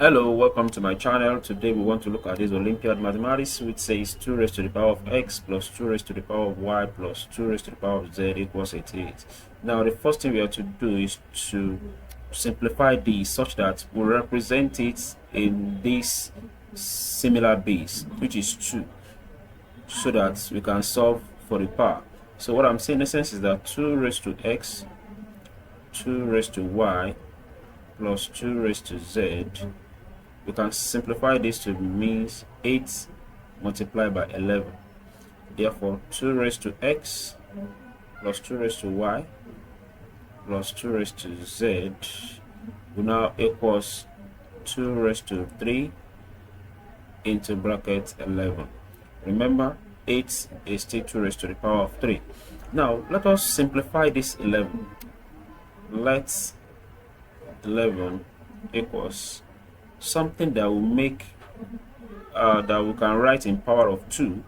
Hello, welcome to my channel. Today we want to look at this Olympiad Mathematics, which says 2 raised to the power of x plus 2 raised to the power of y plus 2 raised to the power of z equals 88. Now the first thing we have to do is to simplify these such that we represent it in this similar base, which is 2, so that we can solve for the power. So what I'm saying in essence is that 2 raised to x, 2 raised to y plus 2 raised to z, we can simplify this to means 8 multiplied by 11. Therefore 2 raised to x plus 2 raised to y plus 2 raised to z will now equals 2 raised to 3 into bracket 11. Remember, 8 is still 2 raised to the power of 3. Now let us simplify this 11. Let 11 equals something that will make that we can write in power of 2.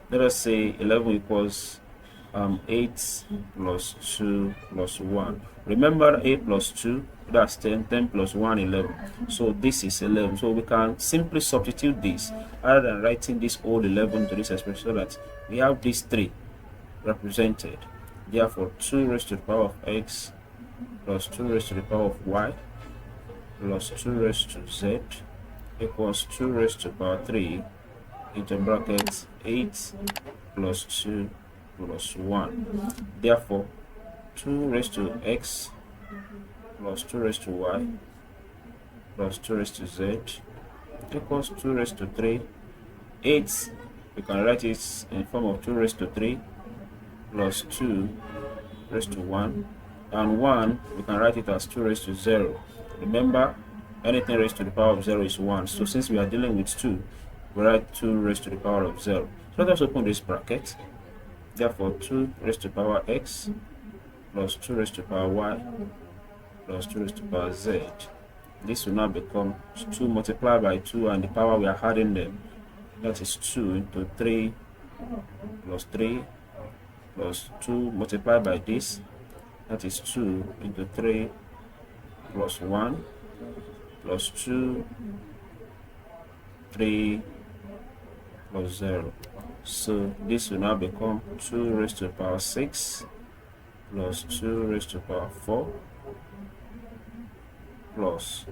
Let us say 11 equals 8 plus 2 plus 1. Remember, 8 plus 2, that's 10, 10 plus 1, 11. So this is 11. So we can simply substitute this rather than writing this old 11 to this expression, so that we have these 3 represented. Therefore 2 raised to the power of x plus 2 raised to the power of y plus 2 raised to z equals 2 raised to power 3 into brackets 8 plus 2 plus 1. Therefore 2 raised to x plus 2 raised to y plus 2 raised to z equals 2 raised to 3. 8, we can write it in form of 2 raised to 3 plus 2 raised to 1, and 1 we can write it as 2 raised to 0. Remember, anything raised to the power of 0 is 1. So since we are dealing with 2, we write 2 raised to the power of 0. So let us open this bracket. Therefore 2 raised to the power x plus 2 raised to the power y plus 2 raised to the power z. This will now become 2 multiplied by 2, and the power we are adding them, that is 2 into 3 plus 3 plus 2 multiplied by this, that is 2 into 3 plus 1 plus 2, 3 plus 0. So this will now become 2 raised to the power 6 plus 2 raised to the power 4 plus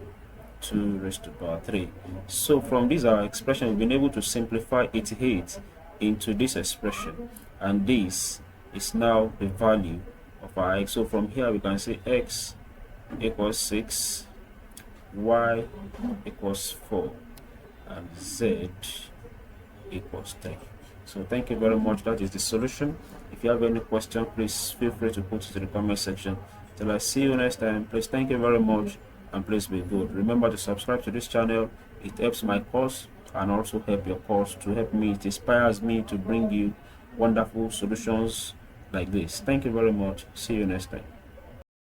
2 raised to the power 3. So from this our expression, we've been able to simplify 88 into this expression, and this is now the value of our x. So from here we can say x equals 6, y equals 4, and z equals 3. So thank you very much. That is the solution. If you have any question, please feel free to put it in the comment section. Till I see you next time, please thank you very much, and please be good. Remember to subscribe to this channel. It helps my cause and also help your cause to help me. It inspires me to bring you wonderful solutions like this. Thank you very much. See you next time.